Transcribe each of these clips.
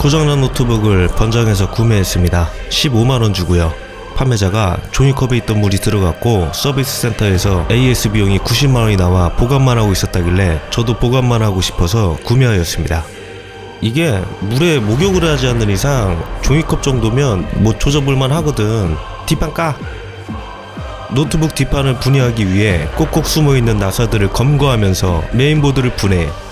고장난 노트북을 번장해서 구매했습니다. 15만원 주고요. 판매자가 종이컵에 있던 물이 들어갔고 서비스 센터에서 AS 비용이 90만원이 나와 보관만 하고 있었다길래 저도 보관만 하고 싶어서 구매하였습니다. 이게 물에 목욕을 하지 않는 이상 종이컵 정도면 뭐 조져볼만 하거든. 뒷판 까! 노트북 뒷판을 분해하기 위해 꼭꼭 숨어있는 나사들을 검거하면서 메인보드를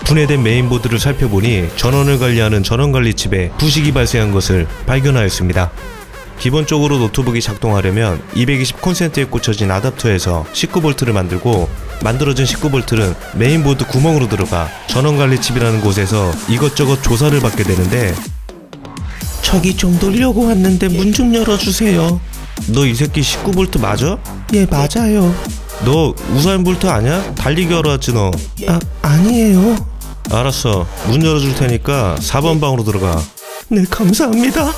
분해된 메인보드를 살펴보니 전원을 관리하는 전원관리 칩에 부식이 발생한 것을 발견하였습니다. 기본적으로 노트북이 작동하려면 220콘센트에 꽂혀진 아답터에서 19V를 만들고 만들어진 19V는 메인보드 구멍으로 들어가 전원관리 칩이라는 곳에서 이것저것 조사를 받게 되는데, 저기 좀 놀려고 왔는데 문 좀 열어주세요. 너 이 새끼 19V 맞아? 예, 맞아요. 너 우사인 볼트 아냐? 달리기 하러 왔지 너. 아니에요. 알았어, 문 열어줄 테니까 4번 방으로 들어가. 네, 감사합니다.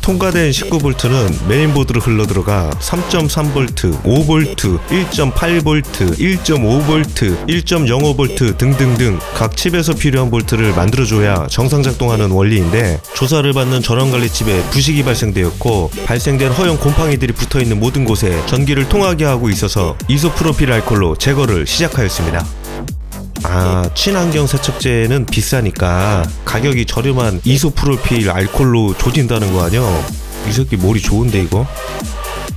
통과된 19V는 메인보드로 흘러들어가 3.3V, 5V, 1.8V, 1.5V, 1.05V 등등등 각 칩에서 필요한 볼트를 만들어줘야 정상 작동하는 원리인데, 조사를 받는 전원관리 칩에 부식이 발생되었고 발생된 허용 곰팡이들이 붙어있는 모든 곳에 전기를 통하게 하고 있어서 이소프로필 알콜로 제거를 시작하였습니다. 친환경 세척제는 비싸니까 가격이 저렴한 이소프로필 알콜로 조진다는 거 아뇨? 이 새끼 머리 좋은데 이거?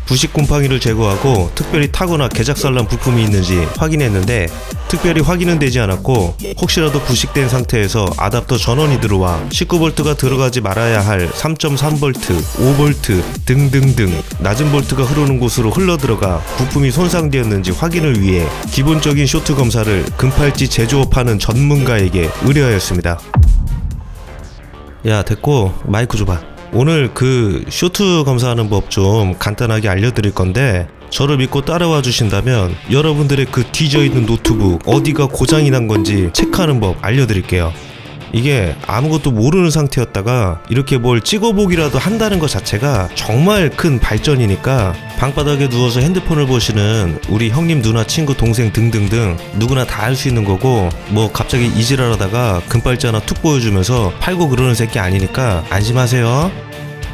부식 곰팡이를 제거하고 특별히 타거나 개작살난 부품이 있는지 확인했는데 특별히 확인은 되지 않았고, 혹시라도 부식된 상태에서 아답터 전원이 들어와 19V가 들어가지 말아야 할 3.3V, 5V 등등등 낮은 볼트가 흐르는 곳으로 흘러들어가 부품이 손상되었는지 확인을 위해 기본적인 쇼트 검사를 금팔찌 제조업하는 전문가에게 의뢰하였습니다. 야, 됐고 마이크 줘봐. 오늘 그 쇼트 검사하는 법 좀 간단하게 알려드릴 건데, 저를 믿고 따라와 주신다면 여러분들의 그 뒤져있는 노트북 어디가 고장이 난 건지 체크하는 법 알려드릴게요. 이게 아무것도 모르는 상태였다가 이렇게 뭘 찍어보기라도 한다는 것 자체가 정말 큰 발전이니까, 방바닥에 누워서 핸드폰을 보시는 우리 형님, 누나, 친구, 동생 등등등 누구나 다 할 수 있는 거고, 뭐 갑자기 이질하다가 금발찌 하나 툭 보여주면서 팔고 그러는 새끼 아니니까 안심하세요.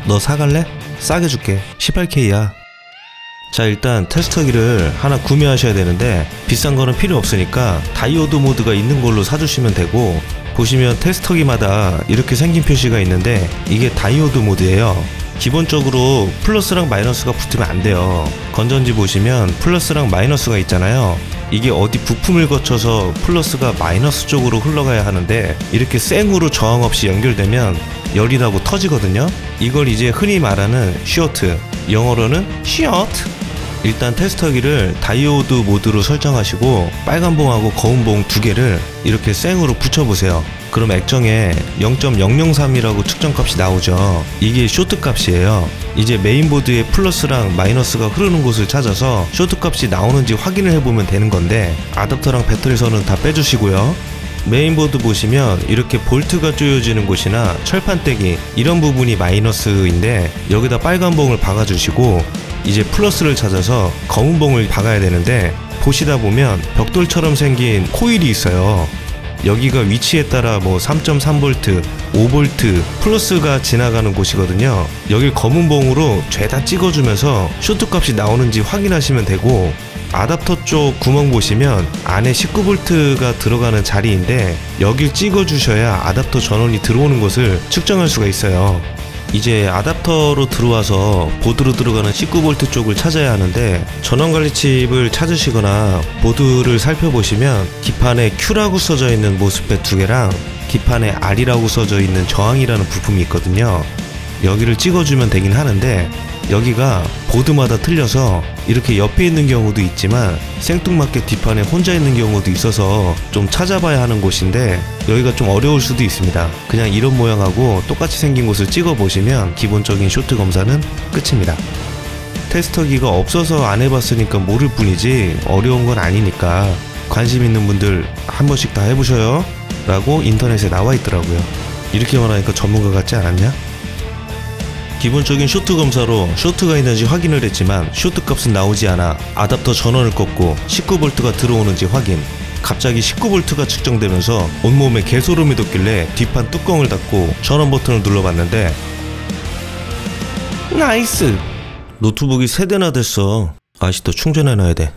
너 사갈래? 싸게 줄게. 18K야. 자, 일단 테스터기를 하나 구매하셔야 되는데 비싼 거는 필요 없으니까 다이오드 모드가 있는 걸로 사주시면 되고, 보시면 테스터기마다 이렇게 생긴 표시가 있는데 이게 다이오드 모드예요. 기본적으로 플러스랑 마이너스가 붙으면 안 돼요. 건전지 보시면 플러스랑 마이너스가 있잖아요. 이게 어디 부품을 거쳐서 플러스가 마이너스 쪽으로 흘러가야 하는데 이렇게 생으로 저항 없이 연결되면 열이 나고 터지거든요. 이걸 이제 흔히 말하는 쇼트, 영어로는 셔트. 일단 테스터기를 다이오드 모드로 설정하시고 빨간 봉하고 검은 봉 두 개를 이렇게 생으로 붙여보세요. 그럼 액정에 0.003이라고 측정값이 나오죠. 이게 쇼트 값이에요. 이제 메인보드에 플러스랑 마이너스가 흐르는 곳을 찾아서 쇼트 값이 나오는지 확인을 해보면 되는 건데, 아답터랑 배터리선은 다 빼주시고요. 메인보드 보시면 이렇게 볼트가 조여지는 곳이나 철판떼기 이런 부분이 마이너스인데 여기다 빨간 봉을 박아주시고 이제 플러스를 찾아서 검은 봉을 박아야 되는데, 보시다 보면 벽돌처럼 생긴 코일이 있어요. 여기가 위치에 따라 뭐 3.3V, 5V, 플러스가 지나가는 곳이거든요. 여길 검은 봉으로 죄다 찍어주면서 쇼트 값이 나오는지 확인하시면 되고, 아답터 쪽 구멍 보시면 안에 19V가 들어가는 자리인데 여길 찍어주셔야 아답터 전원이 들어오는 것을 측정할 수가 있어요. 이제 아답터로 들어와서 보드로 들어가는 19V 쪽을 찾아야 하는데, 전원관리 칩을 찾으시거나 보드를 살펴보시면 기판에 Q라고 써져 있는 모스펫 두 개랑 기판에 R이라고 써져 있는 저항이라는 부품이 있거든요. 여기를 찍어주면 되긴 하는데 여기가 보드마다 틀려서 이렇게 옆에 있는 경우도 있지만 생뚱맞게 뒷판에 혼자 있는 경우도 있어서 좀 찾아봐야 하는 곳인데 여기가 좀 어려울 수도 있습니다. 그냥 이런 모양하고 똑같이 생긴 곳을 찍어 보시면 기본적인 쇼트 검사는 끝입니다. 테스터기가 없어서 안 해봤으니까 모를 뿐이지 어려운 건 아니니까 관심 있는 분들 한 번씩 다 해보셔요 라고 인터넷에 나와 있더라고요. 이렇게 말하니까 전문가 같지 않았냐? 기본적인 쇼트 검사로 쇼트가 있는지 확인을 했지만 쇼트 값은 나오지 않아 아답터 전원을 껐고 19V가 들어오는지 확인, 갑자기 19V가 측정되면서 온몸에 개소름이 돋길래 뒷판 뚜껑을 닫고 전원 버튼을 눌러봤는데 나이스. 노트북이 3대나 됐어. 아직도 충전해놔야 돼.